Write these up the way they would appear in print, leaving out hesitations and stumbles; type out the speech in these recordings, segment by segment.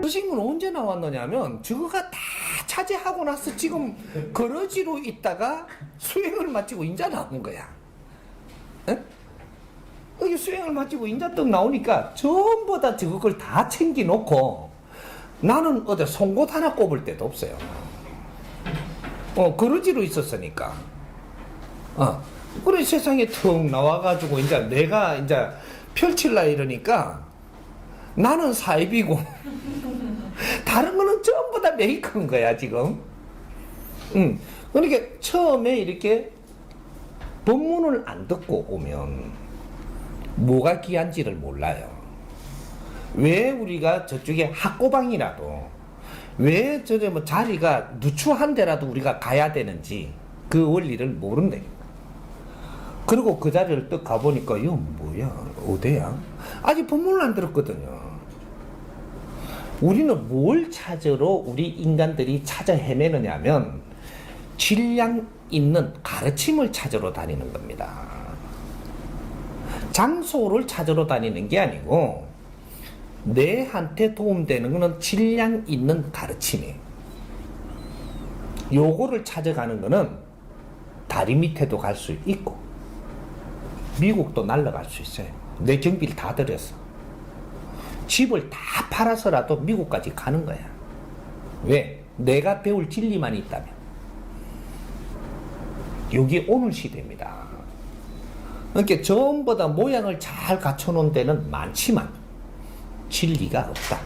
선생님은 언제 나왔느냐면 저거가 다 차지하고 나서 지금 거러지로 있다가 수행을 마치고 인자 나온 거야. 에? 여기 수행을 마치고 인자 떡 나오니까 전부 다 저걸 다 챙겨놓고 나는 어디 송곳 하나 꼽을 데도 없어요. 거러지로 있었으니까. 그래 세상에 턱 나와가지고 이제 내가 이제 펼칠라 이러니까 나는 사입이고 다른 거는 전부 다 메이크인 거야 지금. 그러니까 처음에 이렇게 법문을 안 듣고 오면 뭐가 귀한지를 몰라요. 왜 우리가 저쪽에 학고방이라도 왜 저래 뭐 자리가 누추한 데라도 우리가 가야 되는지 그 원리를 모른대. 그리고 그 자리를 딱 가보니까 이거 뭐야 어디야? 아직 법문을 안 들었거든요. 우리는 뭘 찾으러 우리 인간들이 찾아 헤매느냐면 질량 있는 가르침을 찾으러 다니는 겁니다. 장소를 찾으러 다니는 게 아니고 내한테 도움되는 거는 질량 있는 가르침이에요. 요거를 찾아가는 거는 다리 밑에도 갈 수 있고 미국도 날아갈 수 있어요. 내 경비를 다 들였어. 집을 다 팔아서라도 미국까지 가는 거야. 왜? 내가 배울 진리만 있다면. 여기 오늘 시대입니다. 그러니까 전부 다 모양을 잘 갖춰놓은 데는 많지만 진리가 없다.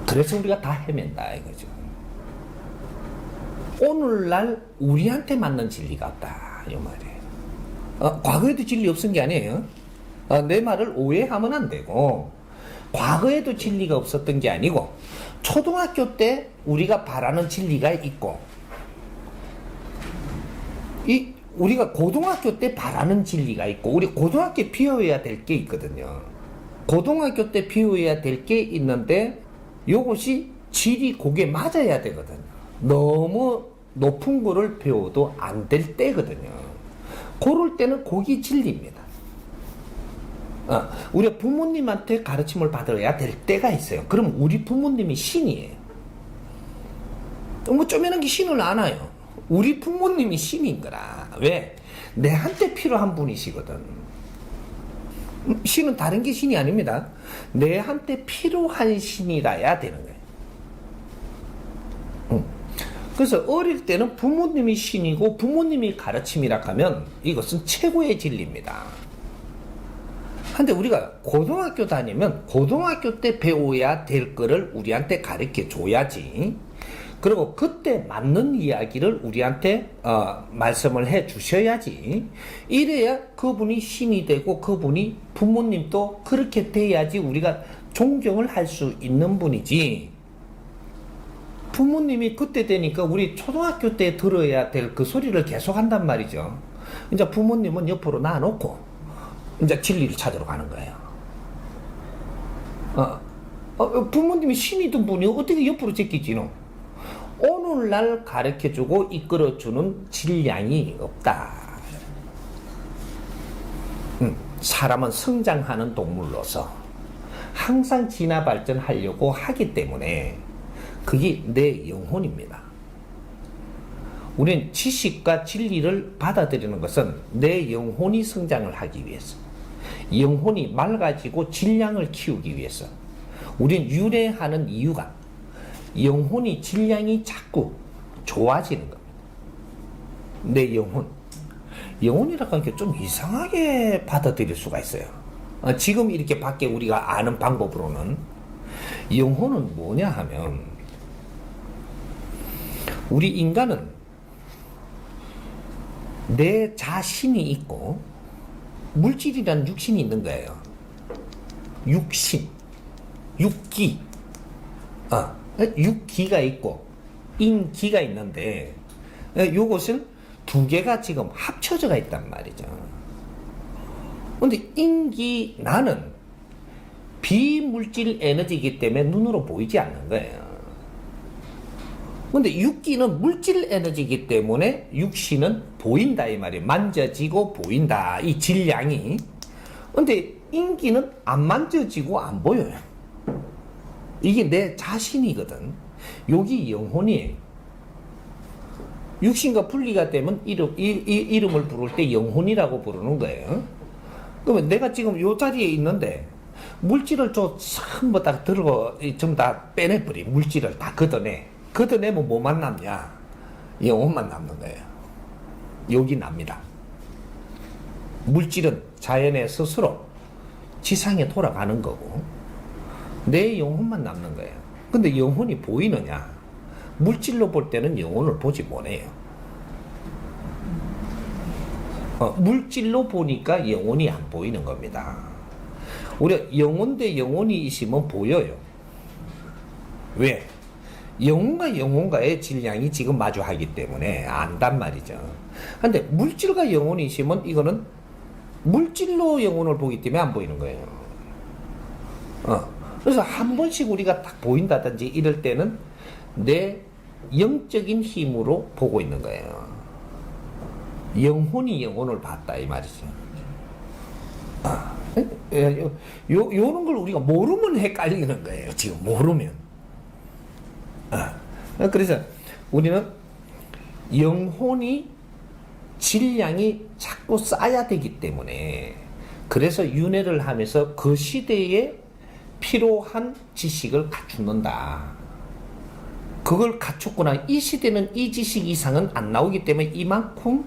그래서 우리가 다 헤맨다 이거죠. 오늘날 우리한테 맞는 진리가 없다 이 말이에요. 과거에도 진리 없은 게 아니에요. 내 말을 오해하면 안 되고 과거에도 진리가 없었던 게 아니고 초등학교 때 우리가 바라는 진리가 있고 우리가 고등학교 때 바라는 진리가 있고 우리 고등학교 피워야 될 게 있거든요. 고등학교 때 피워야 될 게 있는데 요것이 질이 고게 맞아야 되거든요. 너무 높은 거를 배워도 안 될 때거든요. 그럴 때는 거기 진리입니다. 우리가 부모님한테 가르침을 받아야 될 때가 있어요. 그럼 우리 부모님이 신이에요. 뭐 쪼매난 게 신을 아나요? 우리 부모님이 신인 거라. 왜? 내한테 필요한 분이시거든. 신은 다른 게 신이 아닙니다. 내한테 필요한 신이라야 되는 거예요. 그래서 어릴 때는 부모님이 신이고 부모님이 가르침이라 하면 이것은 최고의 진리입니다. 근데 우리가 고등학교 다니면 고등학교 때 배워야 될 거를 우리한테 가르쳐 줘야지. 그리고 그때 맞는 이야기를 우리한테 말씀을 해 주셔야지. 이래야 그분이 신이 되고 그분이 부모님도 그렇게 돼야지 우리가 존경을 할 수 있는 분이지. 부모님이 그때 되니까 우리 초등학교 때 들어야 될 그 소리를 계속 한단 말이죠. 이제 부모님은 옆으로 놔놓고 이제 진리를 찾으러 가는 거예요. 부모님이 신이던 분이 어떻게 옆으로 제끼지 너? 오늘날 가르쳐주고 이끌어주는 질량이 없다. 사람은 성장하는 동물로서 항상 진화 발전하려고 하기 때문에 그게 내 영혼입니다. 우리는 지식과 진리를 받아들이는 것은 내 영혼이 성장을 하기 위해서, 영혼이 맑아지고 질량을 키우기 위해서. 우리는 유래하는 이유가 영혼이 질량이 자꾸 좋아지는 겁니다. 내 영혼이라고 하는 게 좀 이상하게 받아들일 수가 있어요. 지금 이렇게 밖에 우리가 아는 방법으로는 영혼은 뭐냐 하면 우리 인간은 내 자신이 있고 물질이라는 육신이 있는 거예요. 육신, 육기, 육기가 있고 인기가 있는데 요것은 두 개가 지금 합쳐져가 있단 말이죠. 근데 인기 나는 비물질 에너지이기 때문에 눈으로 보이지 않는 거예요. 근데 육기는 물질 에너지이기 때문에 육신은 보인다 이 말이에요. 만져지고 보인다 이 질량이. 근데 인기는 안 만져지고 안 보여요. 이게 내 자신이거든. 여기 영혼이 육신과 분리가 되면 이름을 부를 때 영혼이라고 부르는 거예요. 그러면 내가 지금 요 자리에 있는데 물질을 전부 다 들고 전부 다 빼내버리. 물질을 다 걷어내면 뭐만 남냐? 영혼만 남는 거예요. 여기 납니다. 물질은 자연의 스스로 지상에 돌아가는 거고 내 영혼만 남는 거예요. 근데 영혼이 보이느냐? 물질로 볼 때는 영혼을 보지 못해요. 물질로 보니까 영혼이 안 보이는 겁니다. 우리가 영혼 대 영혼이 있으면 보여요. 왜? 영혼과 영혼과의 질량이 지금 마주하기 때문에 안단 말이죠. 근데 물질과 영혼이 있으면 이거는 물질로 영혼을 보기 때문에 안 보이는 거예요. 그래서 한 번씩 우리가 딱 보인다든지 이럴 때는 내 영적인 힘으로 보고 있는 거예요. 영혼이 영혼을 봤다 이 말이죠. 요런 걸 우리가 모르면 헷갈리는 거예요. 지금 모르면. 그래서 우리는 영혼이 질량이 자꾸 쌓여야 되기 때문에 그래서 윤회를 하면서 그 시대에 필요한 지식을 갖춘다. 그걸 갖췄구나. 이 시대는 이 지식 이상은 안 나오기 때문에 이만큼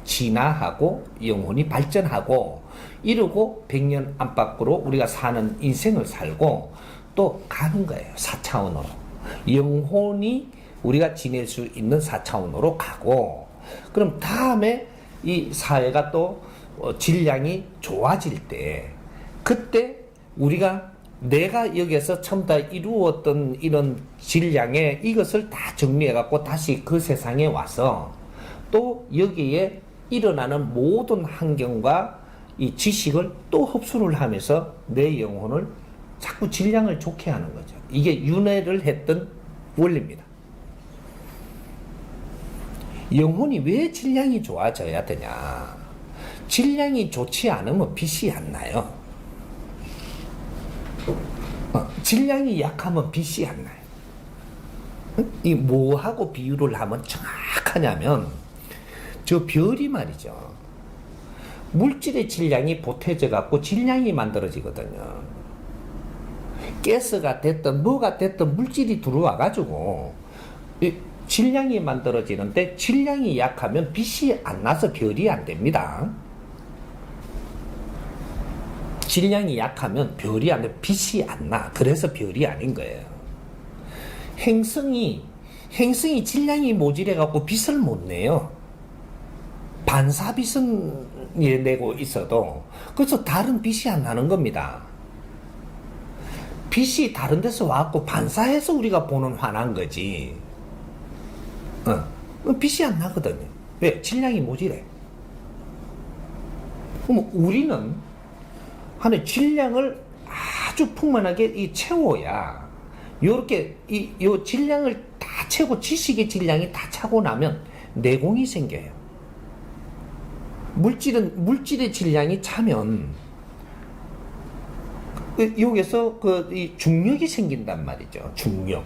진화하고 영혼이 발전하고 이러고 100년 안팎으로 우리가 사는 인생을 살고 또 가는 거예요. 4차원으로. 영혼이 우리가 지낼 수 있는 4차원으로 가고 그럼 다음에 이 사회가 또 질량이 좋아질 때 그때 우리가 내가 여기서 처음 다 이루었던 이런 질량에 이것을 다 정리해갖고 다시 그 세상에 와서 또 여기에 일어나는 모든 환경과 이 지식을 또 흡수를 하면서 내 영혼을 자꾸 질량을 좋게 하는 거죠. 이게 윤회를 했던 원리입니다. 영혼이 왜 질량이 좋아져야 되냐? 질량이 좋지 않으면 빛이 안 나요. 질량이 약하면 빛이 안 나요. 이 뭐하고 비유를 하면 정확하냐면 저 별이 말이죠. 물질의 질량이 보태져 갖고 질량이 만들어지거든요. 가스가 됐든 뭐가 됐든 물질이 들어와 가지고 질량이 만들어지는데 질량이 약하면 빛이 안 나서 별이 안 됩니다. 질량이 약하면 별이 안 돼. 빛이 안 나. 그래서 별이 아닌 거예요. 행성이 질량이 모질해 갖고 빛을 못 내요. 반사빛은 내고 있어도 그래서 다른 빛이 안 나는 겁니다. 빛이 다른 데서 와갖고 반사해서 우리가 보는 환한 거지. 빛이 안 나거든요. 왜? 질량이 모질해. 그럼 우리는 하는 질량을 아주 풍만하게 채워야 요렇게 요 질량을 다 채고 지식의 질량이 다 차고 나면 내공이 생겨요. 물질의 질량이 차면 여기서 이 중력이 생긴단 말이죠. 중력.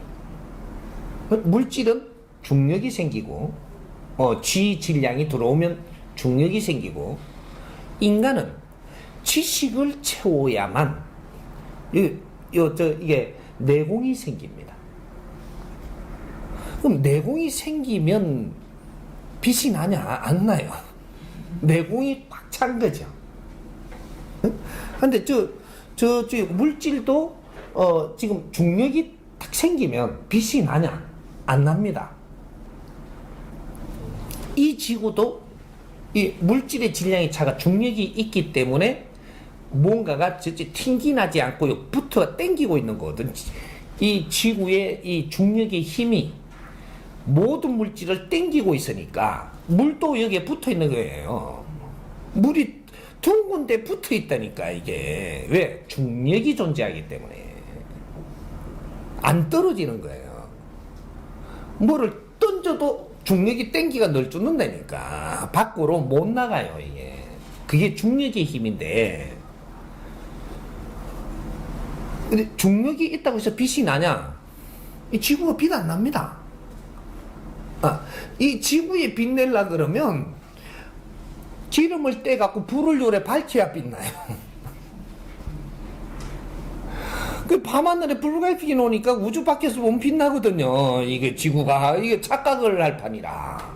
물질은 중력이 생기고 지 질량이 들어오면 중력이 생기고 인간은 지식을 채워야만 이게 내공이 생깁니다. 그럼 내공이 생기면 빛이 나냐? 안 나요. 내공이 꽉 찬 거죠. 근데 저 물질도 지금 중력이 딱 생기면 빛이 나냐? 안 납니다. 이 지구도 이 물질의 질량의 차가 중력이 있기 때문에 뭔가가 튕기 나지 않고 붙어 당기고 있는 거거든. 이 지구의 이 중력의 힘이 모든 물질을 당기고 있으니까 물도 여기에 붙어 있는 거예요. 물이 둥근 데 붙어 있다니까 이게. 왜? 중력이 존재하기 때문에 안 떨어지는 거예요. 뭐를 던져도 중력이 땡기가 널 쫓는다니까 밖으로 못 나가요. 이게 그게 중력의 힘인데 근데 중력이 있다고 해서 빛이 나냐? 이 지구가 빛 안 납니다. 이 지구에 빛 내려 그러면 기름을 떼갖고 불을 요래 밝혀야 빛나요. 그 밤하늘에 불갈빛이 나오니까 우주 밖에서 보면 빛나거든요. 이게 지구가, 이게 착각을 할 판이라.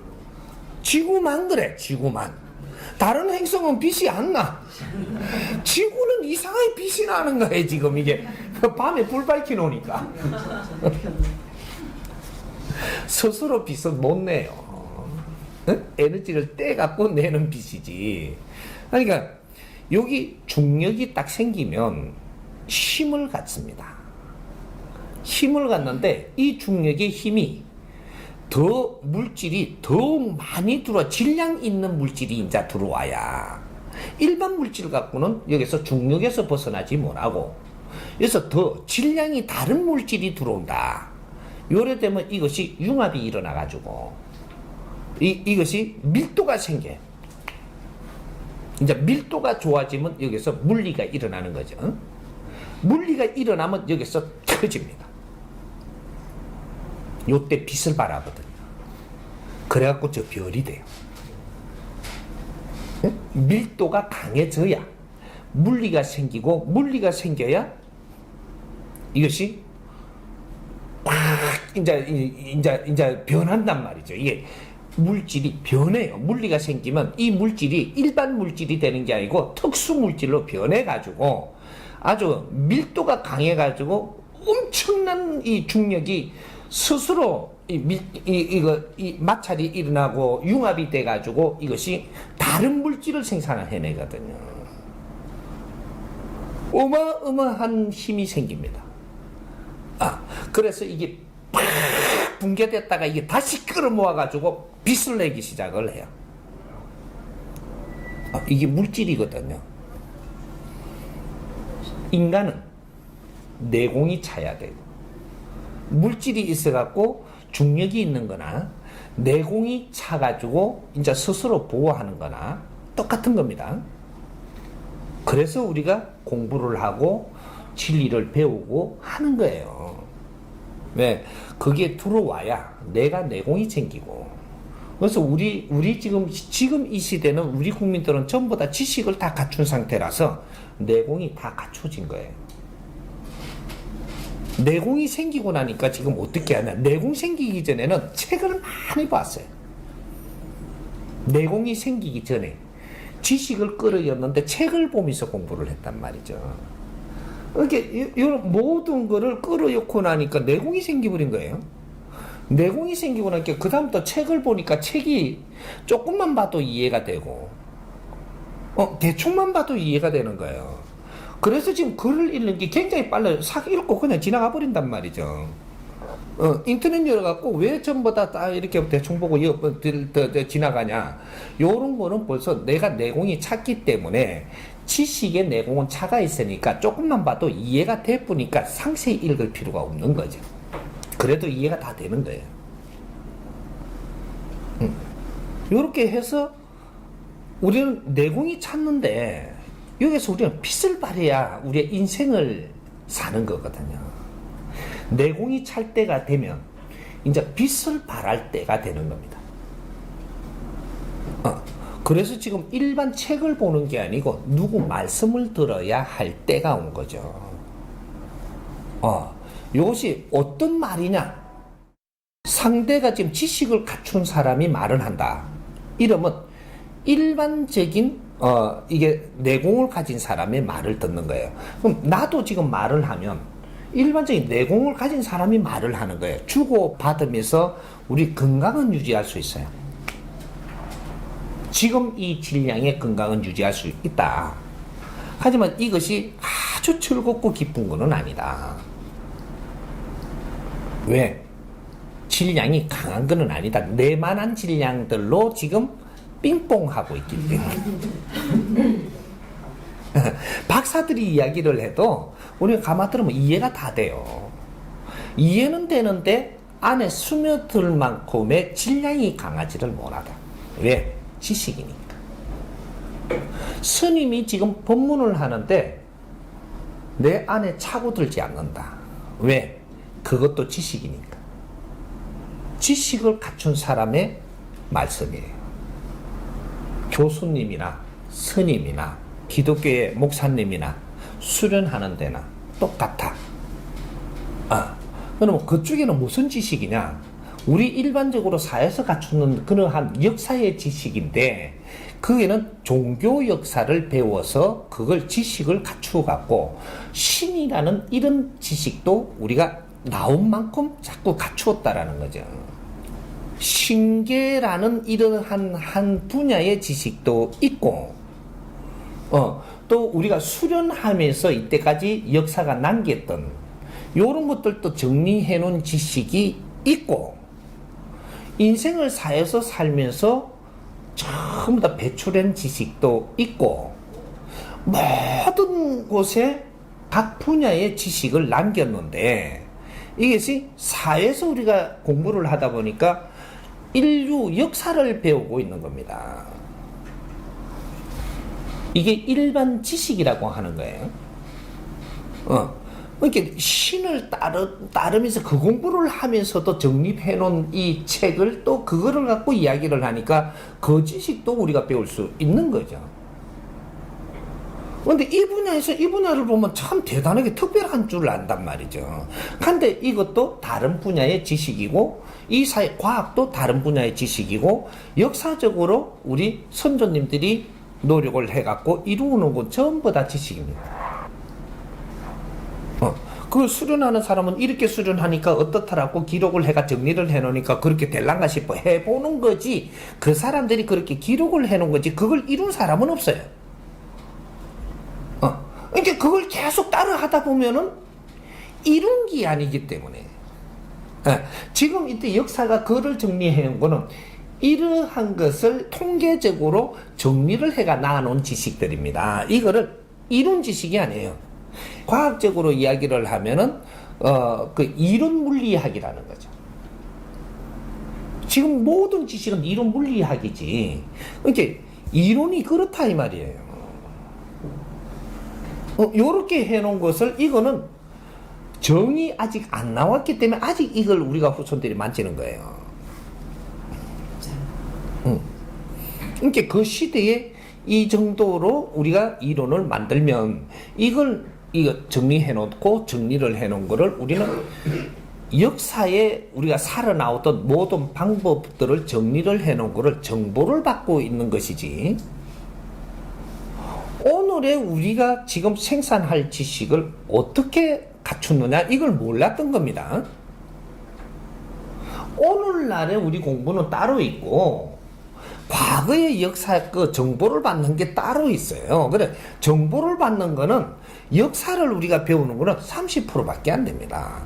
지구만 그래, 지구만. 다른 행성은 빛이 안 나. 지구는 이상하게 빛이 나는 거예요, 지금 이게. 밤에 불 밝혀 놓으니까. 스스로 빛은 못 내요. 에너지를 떼갖고 내는 빛이지. 그러니까 여기 중력이 딱 생기면 힘을 갖습니다. 힘을 갖는데 이 중력의 힘이 더 물질이 더 많이 들어와, 질량 있는 물질이 이제 들어와야 일반 물질 갖고는 여기서 중력에서 벗어나지 못하고, 그래서 더 질량이 다른 물질이 들어온다. 요래 되면 이것이 융합이 일어나 가지고 이것이 밀도가 생겨. 이제 밀도가 좋아지면 여기서 물리가 일어나는 거죠. 물리가 일어나면 여기서 터집니다. 요때 빛을 발하거든요. 그래갖고 저 별이 돼요. 밀도가 강해져야 물리가 생기고, 물리가 생겨야 이것이 팍 이제 변한단 말이죠. 이게 물질이 변해요. 물리가 생기면 이 물질이 일반 물질이 되는 게 아니고 특수 물질로 변해가지고 아주 밀도가 강해가지고 엄청난 이 중력이 스스로 이 마찰이 일어나고 융합이 돼가지고 이것이 다른 물질을 생산해내거든요. 어마어마한 힘이 생깁니다. 그래서 이게 팍 붕괴됐다가 이게 다시 끌어모아가지고 빛을 내기 시작을 해요. 이게 물질이거든요. 인간은 내공이 차야 돼요. 물질이 있어갖고 중력이 있는 거나 내공이 차가지고 이제 스스로 보호하는 거나 똑같은 겁니다. 그래서 우리가 공부를 하고 진리를 배우고 하는 거예요. 왜? 그게 들어와야 내가 내공이 생기고. 그래서 우리 지금 이 시대는 우리 국민들은 전부 다 지식을 다 갖춘 상태라서 내공이 다 갖춰진 거예요. 내공이 생기고 나니까 지금 어떻게 하냐. 내공 생기기 전에는 책을 많이 봤어요. 내공이 생기기 전에 지식을 끌어였는데 책을 보면서 공부를 했단 말이죠. 이렇게 이런 모든 거를 끌어놓고 나니까 내공이 생겨버린 거예요. 내공이 생기고 나니까 그 다음부터 책을 보니까 책이 조금만 봐도 이해가 되고, 대충만 봐도 이해가 되는 거예요. 그래서 지금 글을 읽는 게 굉장히 빨라요. 싹 읽고 그냥 지나가 버린단 말이죠. 인터넷 열어갖고 왜 전부 다 이렇게 대충 보고 지나가냐. 요런 거는 벌써 내가 내공이 찼기 때문에 지식의 내공은 차가 있으니까 조금만 봐도 이해가 돼보니까 상세히 읽을 필요가 없는 거죠. 그래도 이해가 다 되는 거예요. 요렇게 해서 우리는 내공이 찼는데 여기서 우리는 빛을 발해야 우리의 인생을 사는 거거든요. 내공이 찰 때가 되면 이제 빛을 발할 때가 되는 겁니다. 그래서 지금 일반 책을 보는 게 아니고 누구 말씀을 들어야 할 때가 온 거죠. 이것이 어떤 말이냐? 상대가 지금 지식을 갖춘 사람이 말을 한다. 이러면 일반적인 이게 내공을 가진 사람의 말을 듣는 거예요. 그럼 나도 지금 말을 하면 일반적인 내공을 가진 사람이 말을 하는 거예요. 주고 받으면서 우리 건강은 유지할 수 있어요. 지금 이 질량의 건강은 유지할 수 있다. 하지만 이것이 아주 즐겁고 기쁜 것은 아니다. 왜? 질량이 강한 것은 아니다. 내만한 질량들로 지금 삥뽕하고 있기 때문에. 박사들이 이야기를 해도 우리가 가만 들으면 이해가 다 돼요. 이해는 되는데 안에 스며들 만큼의 질량이 강하지를 못하다. 왜? 지식이니까. 스님이 지금 법문을 하는데 내 안에 차고들지 않는다. 왜? 그것도 지식이니까. 지식을 갖춘 사람의 말씀이에요. 교수님이나 스님이나 기독교의 목사님이나 수련하는 데나 똑같아. 그럼 그쪽에는 무슨 지식이냐? 우리 일반적으로 사회에서 갖추는 그러한 역사의 지식인데, 그게는 종교 역사를 배워서 그걸 지식을 갖추어갖고, 신이라는 이런 지식도 우리가 나온 만큼 자꾸 갖추었다라는 거죠. 신계라는 이러한 한 분야의 지식도 있고, 또 우리가 수련하면서 이때까지 역사가 남겼던 이런 것들도 정리해 놓은 지식이 있고, 인생을 사에서 살면서 전부 다 배출한 지식도 있고, 모든 곳에 각 분야의 지식을 남겼는데, 이것이 사회에서 우리가 공부를 하다 보니까 인류 역사를 배우고 있는 겁니다. 이게 일반 지식이라고 하는 거예요. 이렇게 신을 따르면서 그 공부를 하면서도 정립해 놓은 이 책을 또 그거를 갖고 이야기를 하니까 그 지식도 우리가 배울 수 있는 거죠. 근데 이 분야에서 이 분야를 보면 참 대단하게 특별한 줄 안단 말이죠. 근데 이것도 다른 분야의 지식이고, 이 사회 과학도 다른 분야의 지식이고, 역사적으로 우리 선조님들이 노력을 해갖고 이루는 건 전부 다 지식입니다. 그걸 수련하는 사람은 이렇게 수련하니까 어떻더라고 기록을 해가 정리를 해놓으니까 그렇게 될란가 싶어 해보는 거지, 그 사람들이 그렇게 기록을 해놓은 거지 그걸 이룬 사람은 없어요. 그러니까 그걸 계속 따라 하다 보면은 이룬 게 아니기 때문에, 지금 이때 역사가 그를 정리해 놓은 거는 이러한 것을 통계적으로 정리를 해가 나눠놓은 지식들입니다. 이거를 이룬 지식이 아니에요. 과학적으로 이야기를 하면은 그 이론 물리학이라는 거죠. 지금 모든 지식은 이론 물리학이지. 이렇게 이론이 그렇다 이 말이에요. 요렇게 해놓은 것을, 이거는 정이 아직 안 나왔기 때문에 아직 이걸 우리가 후손들이 만지는 거예요. 그러니까 그 시대에 이 정도로 우리가 이론을 만들면 이거 정리해 놓고 정리를 해 놓은 거를 우리는 역사에 우리가 살아나왔던 모든 방법들을 정리를 해 놓은 거를 정보를 받고 있는 것이지, 오늘의 우리가 지금 생산할 지식을 어떻게 갖추느냐 이걸 몰랐던 겁니다. 오늘날의 우리 공부는 따로 있고, 과거의 역사 그 정보를 받는 게 따로 있어요. 그래, 정보를 받는 거는 역사를 우리가 배우는 거는 30%밖에 안 됩니다.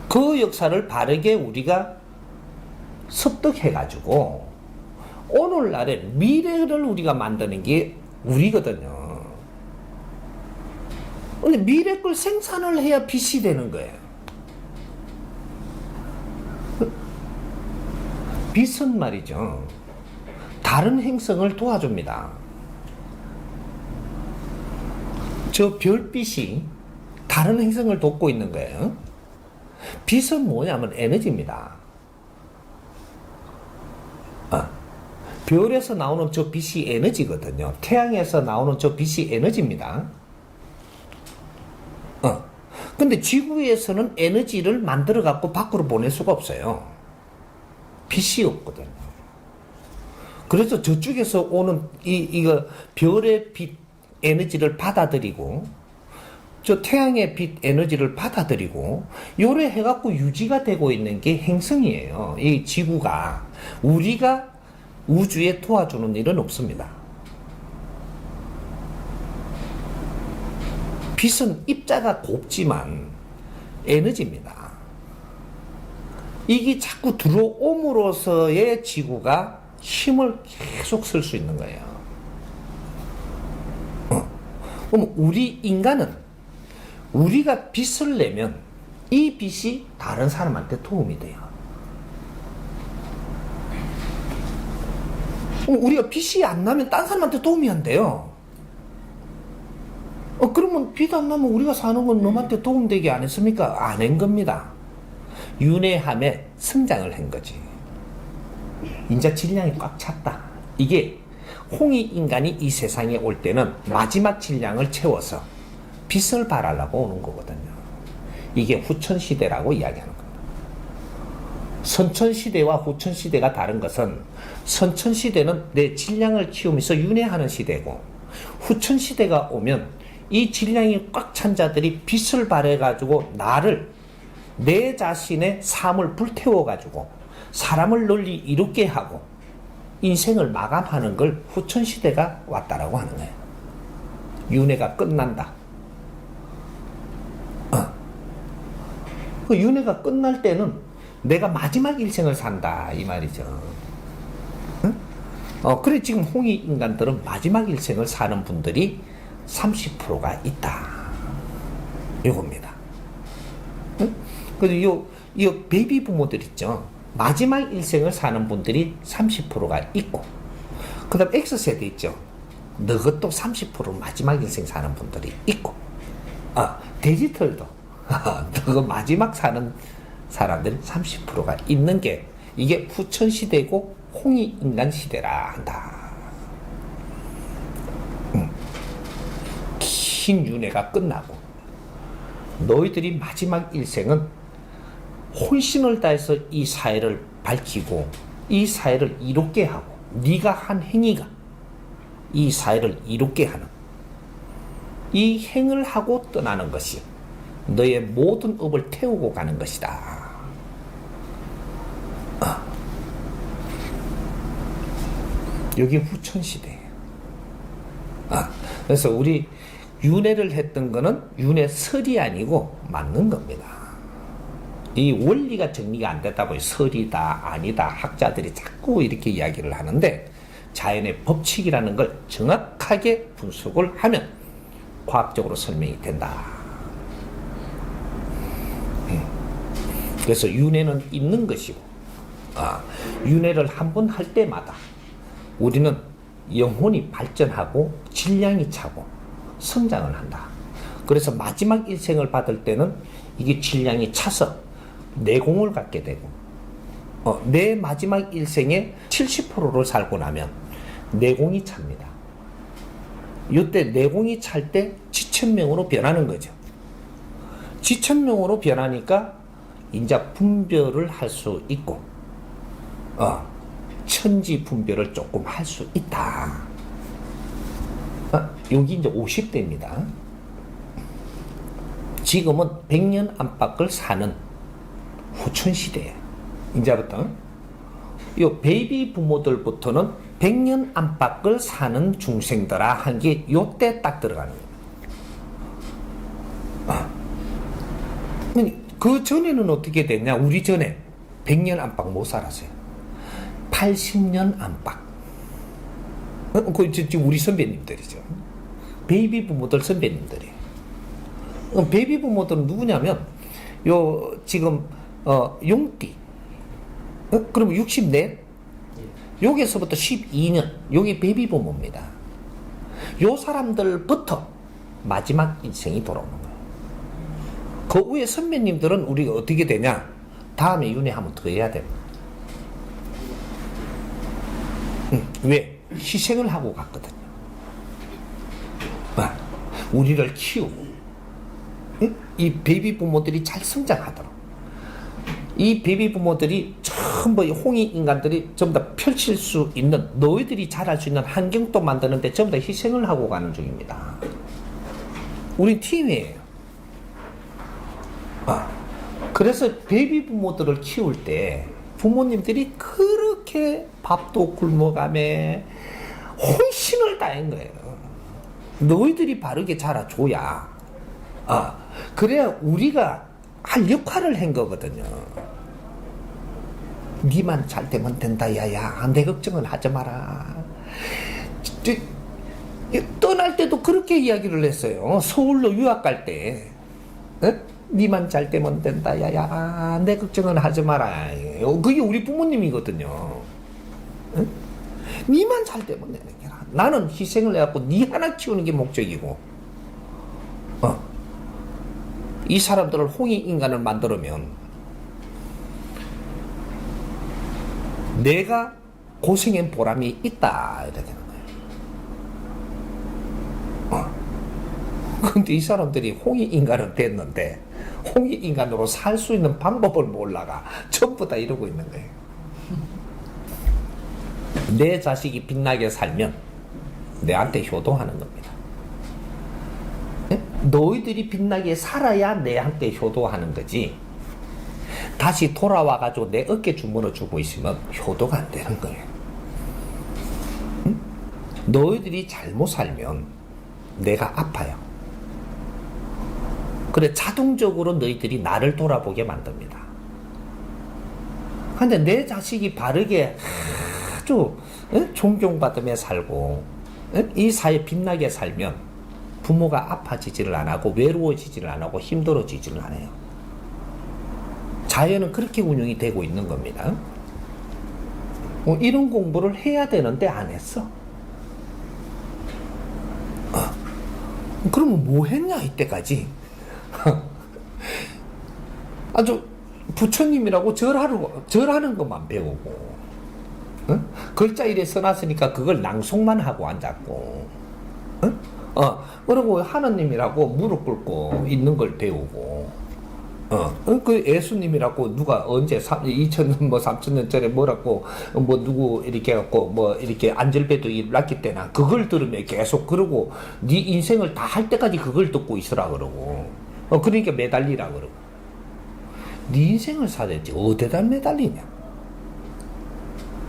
그 역사를 바르게 우리가 습득해가지고 오늘날의 미래를 우리가 만드는 게 우리거든요. 근데 미래 걸 생산을 해야 빛이 되는 거예요. 빛은 말이죠, 다른 행성을 도와줍니다. 저 별빛이 다른 행성을 돕고 있는 거예요. 빛은 뭐냐면 에너지입니다. 별에서 나오는 저 빛이 에너지거든요. 태양에서 나오는 저 빛이 에너지입니다. 근데 지구에서는 에너지를 만들어 갖고 밖으로 보낼 수가 없어요. 빛이 없거든요. 그래서 저쪽에서 오는 이거 별의 빛 에너지를 받아들이고, 저 태양의 빛 에너지를 받아들이고, 요래 해갖고 유지가 되고 있는 게 행성이에요. 이 지구가. 우리가 우주에 도와주는 일은 없습니다. 빛은 입자가 곱지만 에너지입니다. 이게 자꾸 들어옴으로써의 지구가 힘을 계속 쓸 수 있는 거예요. 그럼 우리 인간은 우리가 빛을 내면 이 빛이 다른 사람한테 도움이 돼요. 우리가 빛이 안 나면 딴 사람한테 도움이 안 돼요. 그러면 비도 안 나면 우리가 사는 건 너한테 도움되게 안 했습니까? 안 한 겁니다. 윤회함에 성장을 한 거지. 인자 질량이 꽉 찼다. 이게 홍익 인간이 이 세상에 올 때는 마지막 질량을 채워서 빛을 발하려고 오는 거거든요. 이게 후천시대라고 이야기하는 겁니다. 선천시대와 후천시대가 다른 것은 선천시대는 내 질량을 키우면서 윤회하는 시대고, 후천시대가 오면 이 질량이 꽉 찬 자들이 빛을 발해가지고 나를, 내 자신의 삶을 불태워가지고 사람을 널리 이롭게 하고 인생을 마감하는 걸 후천시대가 왔다라고 하는 거예요. 윤회가 끝난다. 그 윤회가 끝날 때는 내가 마지막 일생을 산다 이 말이죠. 그래 지금 홍익 인간들은 마지막 일생을 사는 분들이 30%가 있다. 이겁니다. 그래서 이 베이비 부모들 있죠. 마지막 일생을 사는 분들이 30%가 있고, 그 다음 X세대 있죠. 너것도 30% 마지막 일생 사는 분들이 있고, 디지털도 너거 마지막 사는 사람들이 30%가 있는 게 이게 후천시대고 홍익인간 시대라 한다. 긴 윤회가 끝나고 너희들이 마지막 일생은 혼신을 다해서 이 사회를 밝히고 이 사회를 이롭게 하고, 네가 한 행위가 이 사회를 이롭게 하는 이 행을 하고 떠나는 것이 너의 모든 업을 태우고 가는 것이다. 여기 후천시대예요. 그래서 우리 윤회를 했던 거는 윤회설이 아니고 맞는 겁니다. 이 원리가 정리가 안 됐다 보니 설이다 아니다 학자들이 자꾸 이렇게 이야기를 하는데, 자연의 법칙이라는 걸 정확하게 분석을 하면 과학적으로 설명이 된다. 그래서 윤회는 있는 것이고, 윤회를 한 번 할 때마다 우리는 영혼이 발전하고 질량이 차고 성장을 한다. 그래서 마지막 일생을 받을 때는 이게 질량이 차서 내공을 갖게 되고, 내 마지막 일생의 70%를 살고 나면 내공이 찹니다. 이때 내공이 찰 때 지천명으로 변하는 거죠. 지천명으로 변하니까 인자 분별을 할 수 있고, 천지 분별을 조금 할 수 있다. 여기 이제 50대입니다. 지금은 100년 안팎을 사는 후천시대예요. 이제부터 이 베이비 부모들부터는 100년 안팎을 사는 중생들아 한 게 요때 딱 들어가는 거예요. 그 전에는 어떻게 됐냐? 우리 전에 100년 안팎 못 살았어요. 80년 안팎. 그 지금 우리 선배님들이죠. 베이비 부모들 선배님들이. 베이비 부모들은 누구냐면 요 지금 용띠. 그럼 64? 여기서부터 12년. 여기 베이비 부모입니다. 요 사람들부터 마지막 인생이 돌아오는 거예요. 그 위에 선배님들은 우리가 어떻게 되냐? 다음에 윤회하면 더 해야 됩니다. 왜? 희생을 하고 갔거든요. 우리를 키우고, 이 베이비 부모들이 잘 성장하도록, 이 베이비 부모들이 전부 홍익 인간들이 전부 다 펼칠 수 있는, 너희들이 잘할 수 있는 환경도 만드는데 전부 다 희생을 하고 가는 중입니다. 우리 팀이에요. 그래서 베이비 부모들을 키울 때 부모님들이 그렇게 밥도 굶어가며 혼신을 다한 거예요. 너희들이 바르게 자라줘야, 그래야 우리가 할 역할을 한 거거든요. 니만 잘 되면 된다, 야야. 내 걱정은 하지 마라. 떠날 때도 그렇게 이야기를 했어요. 서울로 유학 갈 때. 니만 잘 되면 된다, 야야. 내 걱정은 하지 마라. 그게 우리 부모님이거든요. 니만 잘 되면 되는 게 나는 희생을 해갖고 니 하나 키우는 게 목적이고, 이 사람들을 홍익인간을 만들면 내가 고생한 보람이 있다 이렇게 되는 거예요. 근데 이 사람들이 홍익인간은 됐는데 홍익인간으로 살 수 있는 방법을 몰라가 전부 다 이러고 있는 거예요. 내 자식이 빛나게 살면 내한테 효도하는 겁니다. 너희들이 빛나게 살아야 내한테 효도하는 거지. 다시 돌아와가지고 내 어깨 주물러 주고 있으면 효도가 안 되는 거예요. 너희들이 잘못 살면 내가 아파요. 그래 자동적으로 너희들이 나를 돌아보게 만듭니다. 근데 내 자식이 바르게 아주 존경받으며 살고 이 사회에 빛나게 살면 부모가 아파지지를 안 하고 외로워지지를 안 하고 힘들어지지를 안 해요. 자연은 그렇게 운영이 되고 있는 겁니다. 이런 공부를 해야 되는데 안 했어. 그러면 뭐 했냐 이때까지. 아주 부처님이라고 절하는 것만 배우고 글자 이래 써놨으니까 그걸 낭송만 하고 앉았고 그리고 하느님이라고 무릎 꿇고 있는 걸 배우고 그 예수님이라고 누가 언제 2000년 뭐 3000년 전에 뭐라고 뭐 누구 이렇게 해갖고 뭐 이렇게 안절배도 일났기 때나 그걸 들으면 계속 그러고 네 인생을 다 할 때까지 그걸 듣고 있으라 그러고 그러니까 매달리라 그러고 네 인생을 살아야지 어디다 매달리냐.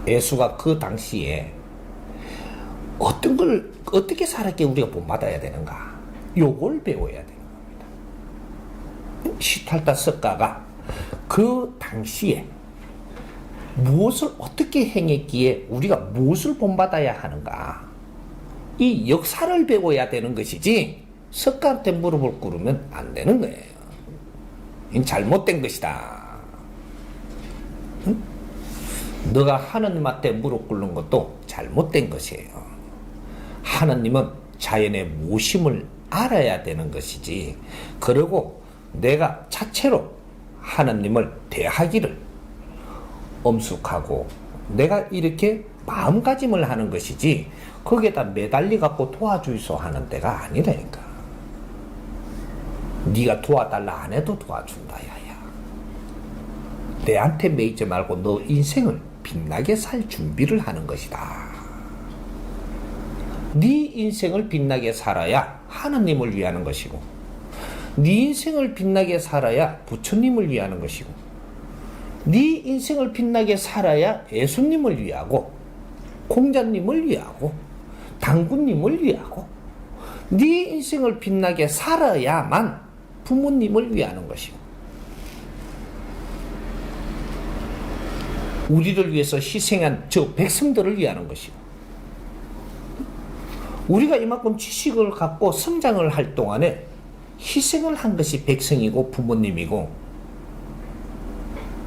예수가 그 당시에 어떤 걸 어떻게 살았기에 우리가 본받아야 되는가 요걸 배워야 되는 겁니다. 시탈다 석가가 그 당시에 무엇을 어떻게 행했기에 우리가 무엇을 본받아야 하는가 이 역사를 배워야 되는 것이지 석가한테 무릎을 꿇으면 안 되는 거예요. 이건 잘못된 것이다. 응? 너가 하느님한테 무릎 꿇는 것도 잘못된 것이에요. 하느님은 자연의 무심을 알아야 되는 것이지 그리고 내가 자체로 하느님을 대하기를 엄숙하고 내가 이렇게 마음가짐을 하는 것이지 거기에다 매달리 갖고 도와주이소 하는 데가 아니라니까. 네가 도와달라 안 해도 도와준다 야야. 내한테 매이지 말고 너 인생을 빛나게 살 준비를 하는 것이다. 네 인생을 빛나게 살아야 하느님을 위하는 것이고 네 인생을 빛나게 살아야 부처님을 위하는 것이고 네 인생을 빛나게 살아야 예수님을 위하고 공자님을 위하고 당구님을 위하고 네 인생을 빛나게 살아야만 부모님을 위하는 것이고 우리를 위해서 희생한 저 백성들을 위하는 것이고 우리가 이만큼 지식을 갖고 성장을 할 동안에 희생을 한 것이 백성이고 부모님이고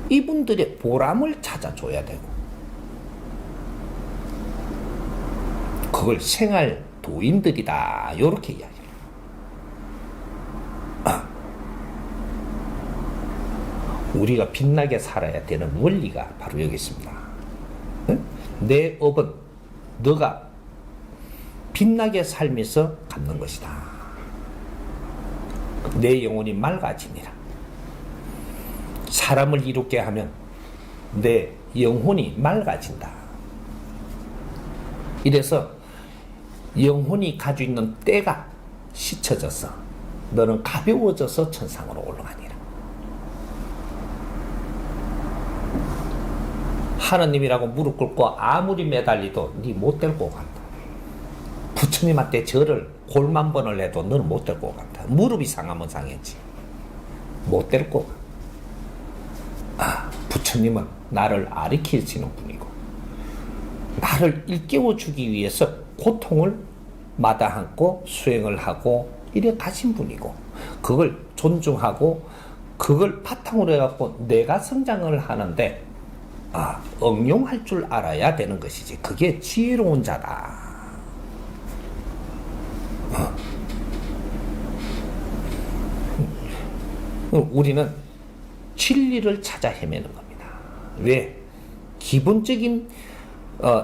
이분들의 보람을 찾아줘야 되고 그걸 생활 도인들이다 요렇게 이야기해요. 우리가 빛나게 살아야 되는 원리가 바로 여기 있습니다. 내 업은 너가 빛나게 살면서 갚는 것이다. 내 영혼이 맑아지니라. 사람을 이롭게 하면 내 영혼이 맑아진다. 이래서 영혼이 가지고 있는 때가 씻혀져서 너는 가벼워져서 천상으로 올라가니라. 하느님이라고 무릎 꿇고 아무리 매달리도 네 못 데리고 간다. 부처님한테 절을 골만 번을 해도 너는 못 데리고 간다. 무릎이 상하면 상했지. 못 데리고 가. 부처님은 나를 아리키시는 분이고 나를 일깨워 주기 위해서 고통을 마다않고 수행을 하고 이래 가신 분이고 그걸 존중하고 그걸 바탕으로 해갖고 내가 성장을 하는데 응용할 줄 알아야 되는 것이지. 그게 지혜로운 자다. 우리는 진리를 찾아 헤매는 겁니다. 왜? 기본적인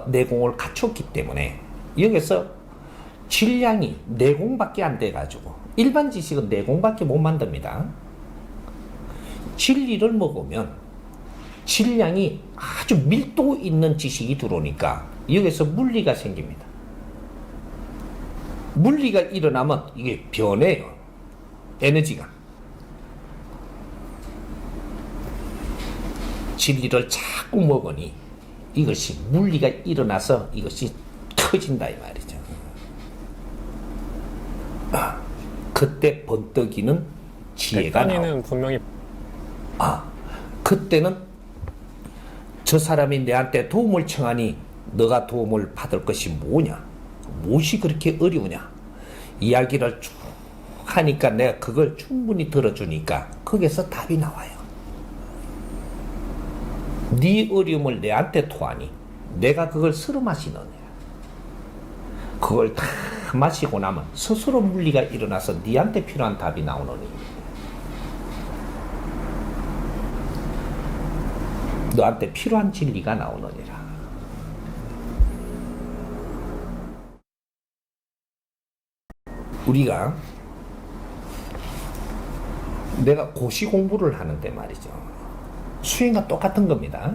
내공을 갖췄기 때문에. 여기서 질량이 내공밖에 안 돼가지고, 일반 지식은 내공밖에 못 만듭니다. 진리를 먹으면 질량이 아주 밀도 있는 지식이 들어오니까 여기서 물리가 생깁니다. 물리가 일어나면 이게 변해요. 에너지가. 진리를 자꾸 먹으니 이것이 물리가 일어나서 이것이 터진다 이 말이죠. 그때 번뜩이는 지혜가 나오고, 분명히 그때는 저 사람이 내한테 도움을 청하니 너가 도움을 받을 것이 뭐냐, 무엇이 그렇게 어려우냐 이야기를 쭉 하니까 내가 그걸 충분히 들어주니까 거기서 답이 나와요. 네 어려움을 내한테 토하니 내가 그걸 쓸어 마시느냐. 그걸 다 마시고 나면 스스로 물리가 일어나서 네한테 필요한 답이 나오느니 너한테 필요한 진리가 나오느니라. 우리가 내가 고시 공부를 하는데 말이죠. 수행과 똑같은 겁니다.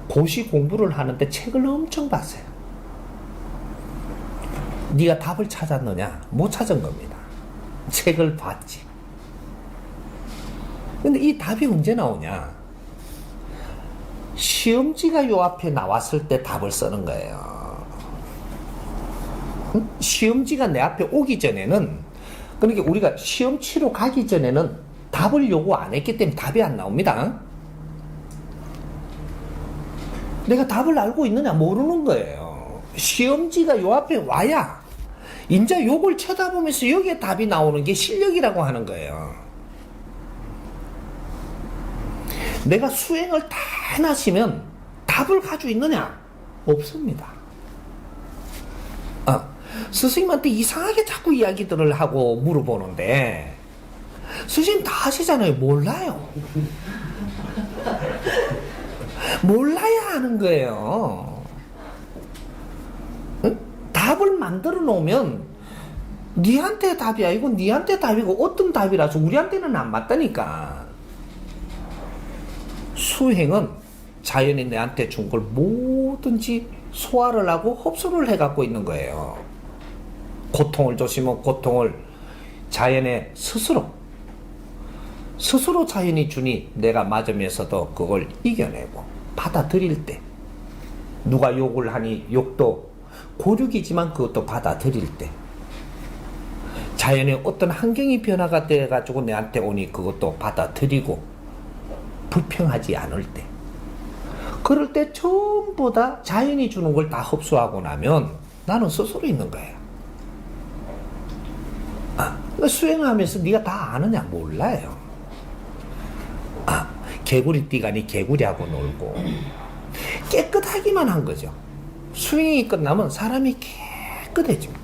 고시 공부를 하는데 책을 엄청 봤어요. 네가 답을 찾았느냐? 못 찾은 겁니다. 책을 봤지. 근데 이 답이 언제 나오냐? 시험지가 요 앞에 나왔을 때 답을 쓰는 거예요. 시험지가 내 앞에 오기 전에는, 그러니까 우리가 시험 치러 가기 전에는 답을 요구 안 했기 때문에 답이 안 나옵니다. 내가 답을 알고 있느냐? 모르는 거예요. 시험지가 요 앞에 와야 이제 요걸 쳐다보면서 여기에 답이 나오는 게 실력이라고 하는 거예요. 내가 수행을 다 해놨으면 답을 가지고 있느냐? 없습니다. 스승님한테 이상하게 자꾸 이야기들을 하고 물어보는데 스승님 다 하시잖아요. 몰라요. 몰라야 하는 거예요. 응? 답을 만들어 놓으면 니한테 답이 아니고 니한테 답이고 어떤 답이라서 우리한테는 안 맞다니까. 수행은 자연이 내한테 준 걸 뭐든지 소화를 하고 흡수를 해갖고 있는 거예요. 고통을 조심하면 고통을 자연에 스스로 자연이 주니 내가 맞으면서도 그걸 이겨내고 받아들일 때, 누가 욕을 하니 욕도 고륙이지만 그것도 받아들일 때, 자연의 어떤 환경이 변화가 돼가지고 내한테 오니 그것도 받아들이고 불평하지 않을 때, 그럴 때 전부 다 자연이 주는 걸 다 흡수하고 나면 나는 스스로 있는 거예요. 수행하면서 네가 다 아느냐? 몰라요. 개구리띠가니 개구리하고 놀고 깨끗하기만 한 거죠. 수행이 끝나면 사람이 깨끗해집니다.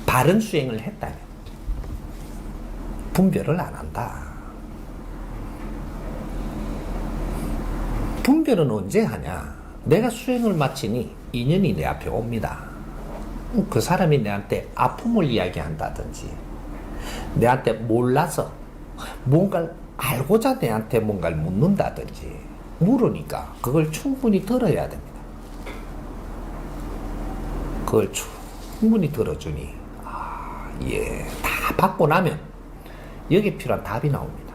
바른 수행을 했다면 분별을 안 한다. 분별은 언제 하냐? 내가 수행을 마치니 인연이 내 앞에 옵니다. 그 사람이 내한테 아픔을 이야기한다든지, 내한테 몰라서 뭔가를 알고자 내한테 뭔가를 묻는다든지, 물으니까 그걸 충분히 들어야 됩니다. 그걸 충분히 들어주니 예, 다 받고 나면 여기에 필요한 답이 나옵니다.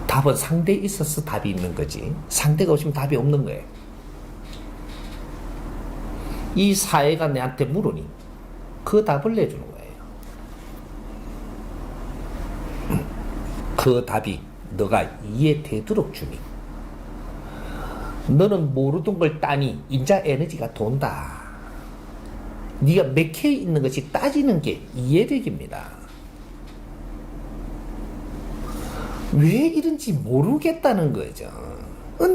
답은 상대에 있어서 답이 있는 거지 상대가 없으면 답이 없는 거예요. 이 사회가 내한테 물으니 그 답을 내주는 거예요. 그 답이 너가 이해되도록 주니, 너는 모르던 걸 따니 인자 에너지가 돈다. 네가 맥혀에 있는 것이 따지는 게 이해력입니다. 왜 이런지 모르겠다는 거죠.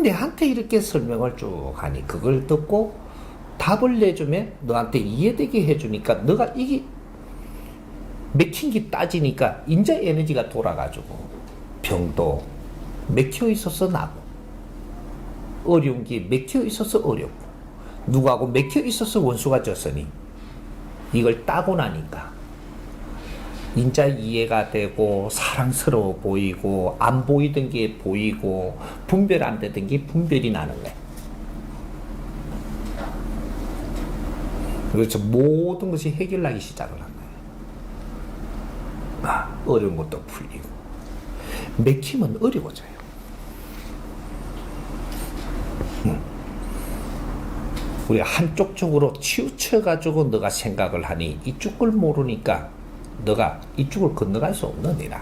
내한테 이렇게 설명을 쭉 하니 그걸 듣고 답을 내주면 너한테 이해되게 해주니까 너가 이게 맥힌 게 따지니까 인자 에너지가 돌아가지고 병도 맥혀 있어서 나고 어려운 게 맥혀 있어서 어렵고 누구하고 맥혀 있어서 원수가 졌으니 이걸 따고 나니까 인자 이해가 되고 사랑스러워 보이고 안 보이던 게 보이고 분별 안 되던 게 분별이 나는 거야. 그래서 모든 것이 해결나기 시작을 한 거야. 어려운 것도 풀리고 맥히면 어려워져요. 우리가 한쪽 쪽으로 치우쳐가지고 너가 생각을 하니 이쪽을 모르니까 너가 이쪽을 건너갈 수 없느니라.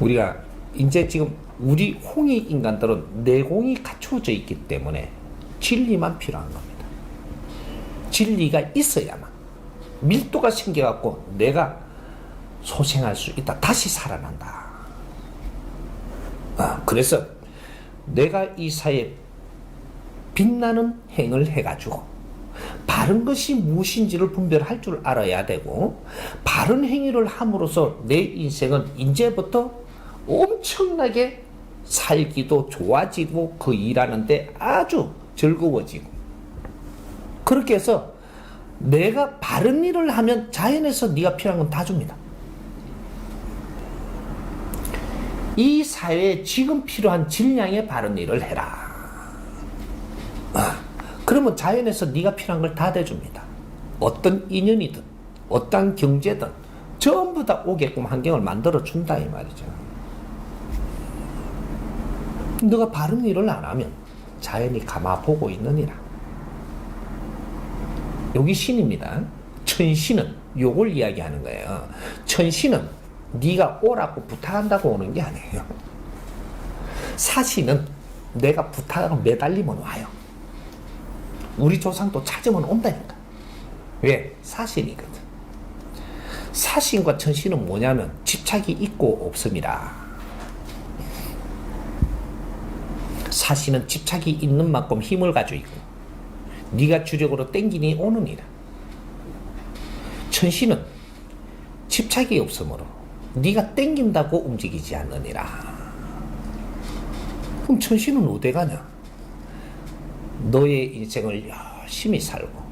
우리가 이제 지금 우리 홍익 인간들은 내공이 갖추어져 있기 때문에 진리만 필요한 겁니다. 진리가 있어야만 밀도가 생겨갖고 내가 소생할 수 있다. 다시 살아난다. 그래서 내가 이 사회에 빛나는 행을 해가지고 바른 것이 무엇인지를 분별할 줄 알아야 되고 바른 행위를 함으로써 내 인생은 이제부터 엄청나게 살기도 좋아지고 그 일하는데 아주 즐거워지고 그렇게 해서 내가 바른 일을 하면 자연에서 네가 필요한 건 다 줍니다. 이 사회에 지금 필요한 질량의 바른 일을 해라. 그러면 자연에서 네가 필요한 걸 다 대줍니다. 어떤 인연이든 어떤 경제든 전부 다 오게끔 환경을 만들어 준다 이 말이죠. 너가 바른 일을 안 하면 자연이 가마 보고 있느니라. 여기 신입니다. 천신은 요걸 이야기하는 거예요. 천신은 네가 오라고 부탁한다고 오는 게 아니에요. 사신은 내가 부탁하고 매달리면 와요. 우리 조상도 찾으면 온다니까. 왜? 사신이거든. 사신과 천신은 뭐냐면 집착이 있고 없음이라. 사신은 집착이 있는 만큼 힘을 가지고 있고 네가 주력으로 땡기니 오느니라. 천신은 집착이 없으므로 네가 땡긴다고 움직이지 않느니라. 그럼 천신은 어디 가냐? 너의 인생을 열심히 살고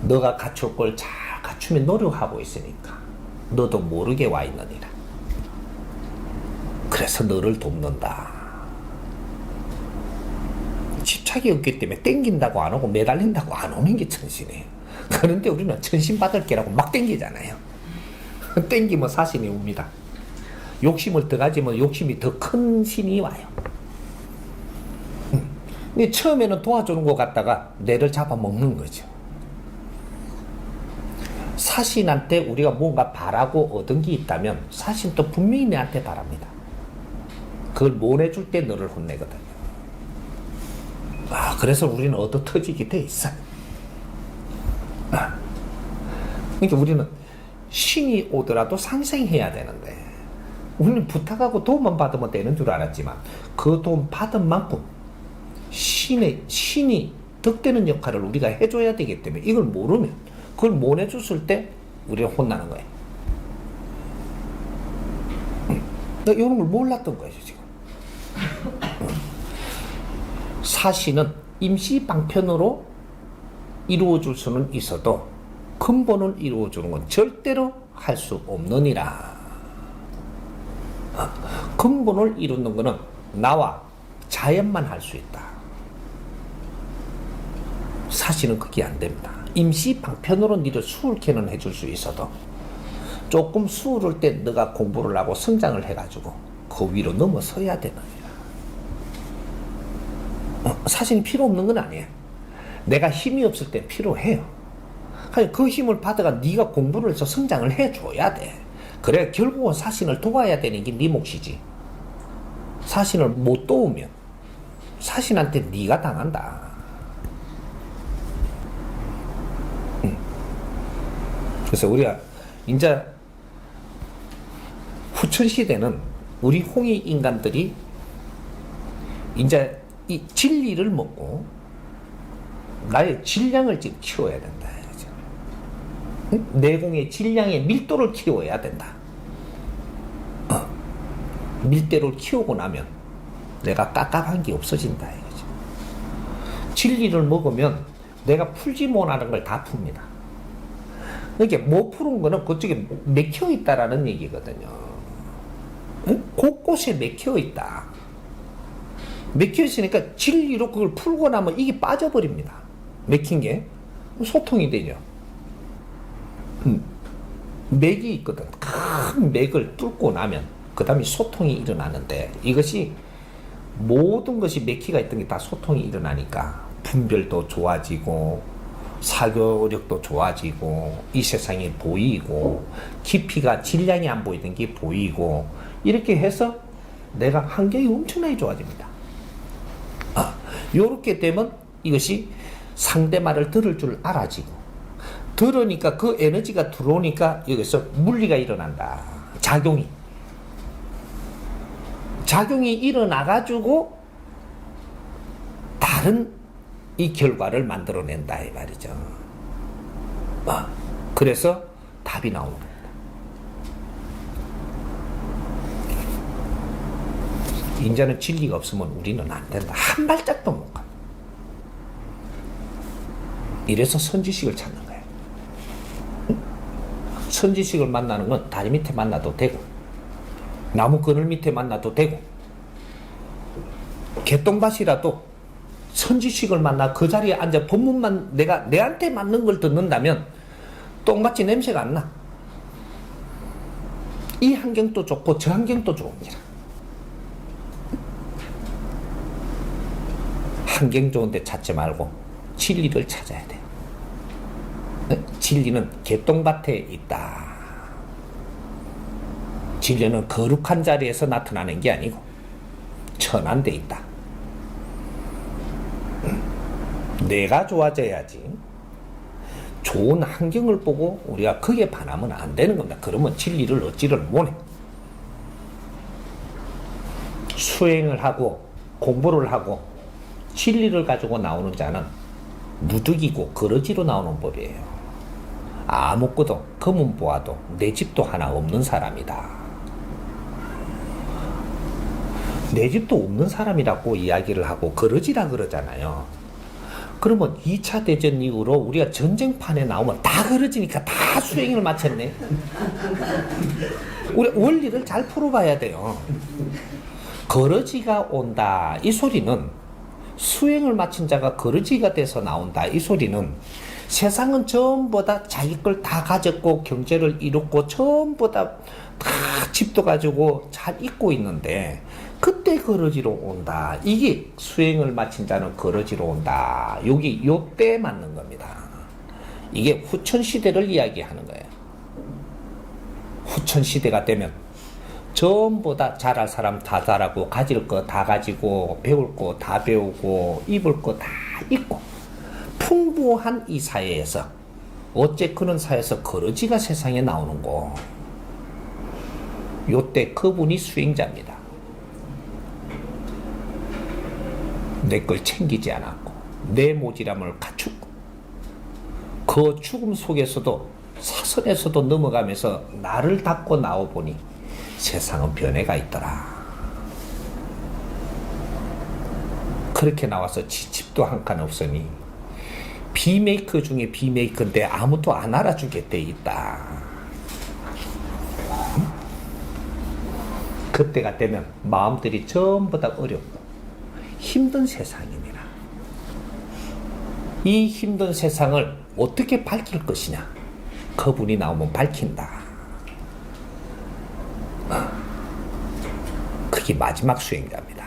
너가 갖출 걸 잘 갖추며 노력하고 있으니까 너도 모르게 와 있느니라. 그래서 너를 돕는다. 집착이 없기 때문에 땡긴다고 안 오고 매달린다고 안 오는 게 천신이에요. 그런데 우리는 천신 받을 게라고 막 땡기잖아요. 땡기면 사신이 옵니다. 욕심을 더 가지면 욕심이 더 큰 신이 와요. 근데 처음에는 도와주는 것 같다가 뇌를 잡아먹는 거죠. 사신한테 우리가 뭔가 바라고 얻은 게 있다면 사신도 분명히 내한테 바랍니다. 그걸 못 해줄 때 너를 혼내거든요. 그래서 우리는 얻어 터지게 돼 있어요. 그러니까 우리는 신이 오더라도 상생해야 되는데 우리는 부탁하고 도움만 받으면 되는 줄 알았지만 그 도움 받은 만큼 신이 덕되는 역할을 우리가 해줘야 되기 때문에 이걸 모르면 그걸 못 해줬을 때 우리가 혼나는 거예요. 이런 걸 몰랐던 거예요 지금. 사신은 임시 방편으로 이루어줄 수는 있어도 근본을 이루어주는 건 절대로 할 수 없느니라. 근본을 이루는 것은 나와 자연만 할 수 있다. 사실은 그게 안 됩니다. 임시 방편으로 니를 수월케는 해줄 수 있어도 조금 수월할 때 너가 공부를 하고 성장을 해가지고 그 위로 넘어서야 되느니라. 사실은 필요 없는 건 아니에요. 내가 힘이 없을 때 필요해요. 그 힘을 받아가 네가 공부를 해서 성장을 해줘야 돼. 그래 결국은 사신을 도와야 되는 게 네 몫이지. 사신을 못 도우면 사신한테 네가 당한다. 그래서 우리가 이제 후천시대는 우리 홍익 인간들이 이제 이 진리를 먹고 나의 질량을 지금 키워야 된다. 응? 내공의 질량의 밀도를 키워야 된다. 밀대를 키우고 나면 내가 깝깝한 게 없어진다. 이거죠. 진리를 먹으면 내가 풀지 못하는 걸 다 풉니다. 이렇게 못 푸는 거는 그쪽에 맥혀 있다라는 얘기거든요. 응? 곳곳에 맥혀 있다. 맥혀 있으니까 진리로 그걸 풀고 나면 이게 빠져버립니다. 맥힌 게 소통이 되죠. 맥이 있거든. 큰 맥을 뚫고 나면 그 다음에 소통이 일어나는데, 이것이 모든 것이 맥히가 있던 게 다 소통이 일어나니까 분별도 좋아지고 사교력도 좋아지고 이 세상이 보이고 깊이가 질량이 안 보이던 게 보이고, 이렇게 해서 내가 환경이 엄청나게 좋아집니다. 요렇게 되면 이것이 상대 말을 들을 줄 알아지고, 들으니까 그 에너지가 들어오니까 여기서 물리가 일어난다. 작용이 일어나가지고 다른 이 결과를 만들어낸다 이 말이죠. 그래서 답이 나오는 겁니다. 인자는 진리가 없으면 우리는 안 된다. 한 발짝도 못 가. 이래서 선지식을 찾는 거예요. 선지식을 만나는 건 다리 밑에 만나도 되고, 나무 그늘 밑에 만나도 되고, 개똥밭이라도 선지식을 만나 그 자리에 앉아 법문만 내가 내한테 맞는 걸 듣는다면 똥밭이 냄새가 안 나. 이 환경도 좋고 저 환경도 좋습니다. 환경 좋은데 찾지 말고 진리를 찾아야 돼. 진리는 개똥밭에 있다. 진리는 거룩한 자리에서 나타나는 게 아니고 천한 데 있다. 내가 좋아져야지. 좋은 환경을 보고 우리가 거기에 반하면 안 되는 겁니다. 그러면 진리를 얻지를 못해. 수행을 하고 공부를 하고 진리를 가지고 나오는 자는 무득이고 거러지로 나오는 법이에요. 아무것도 검은 보아도 내 집도 하나 없는 사람이다. 내 집도 없는 사람이라고 이야기를 하고 거러지라 그러잖아요. 그러면 2차 대전 이후로 우리가 전쟁판에 나오면 다 거러지니까 다 수행을 마쳤네. 우리 원리를 잘 풀어봐야 돼요. 거러지가 온다 이 소리는, 수행을 마친 자가 거러지가 돼서 나온다 이 소리는, 세상은 전부 다 자기 걸 다 가졌고 경제를 이뤘고 전부 다 집도 가지고 잘 있고 있는데 그때 거러지로 온다. 이게 수행을 마친 자는 거러지로 온다. 여기 요때 맞는 겁니다. 이게 후천시대를 이야기하는 거예요. 후천시대가 되면 전부 다 잘할 사람 다 잘하고 가질 거 다 가지고 배울 거 다 배우고 입을 거 다 입고 풍부한 이 사회에서 어째 그런 사회에서 거러지가 세상에 나오는 거. 요때 그분이 수행자입니다. 내 걸 챙기지 않았고 내 모지람을 갖추고 그 죽음 속에서도 사선에서도 넘어가면서 나를 닫고 나와보니 세상은 변해가 있더라. 그렇게 나와서 집도 한 칸 없으니 비메이커 중에 비메이커인데 아무도 안 알아주게 돼 있다. 그때가 되면 마음들이 전부 다 어렵고 힘든 세상입니다. 이 힘든 세상을 어떻게 밝힐 것이냐? 그분이 나오면 밝힌다. 그게 마지막 수행자입니다.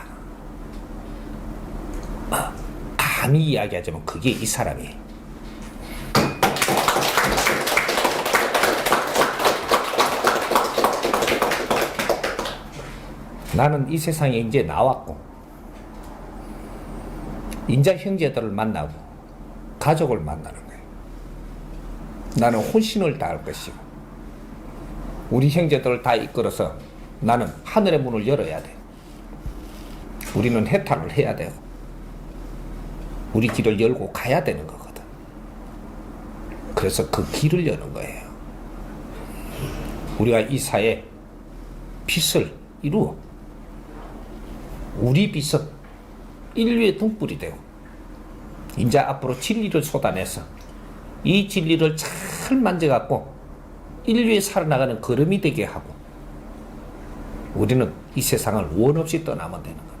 감히 이야기하자면 그게 이 사람이에요. 나는 이 세상에 이제 나왔고 인자 형제들을 만나고 가족을 만나는 거예요. 나는 혼신을 다할 것이고 우리 형제들을 다 이끌어서 나는 하늘의 문을 열어야 돼. 우리는 해탈을 해야 되고 우리 길을 열고 가야 되는 거거든. 그래서 그 길을 여는 거예요. 우리가 이 사회 빛을 이루어 우리 빛은 인류의 등불이 되고 이제 앞으로 진리를 쏟아내서 이 진리를 잘 만져갖고 인류의 살아나가는 걸음이 되게 하고 우리는 이 세상을 원 없이 떠나면 되는 거예요.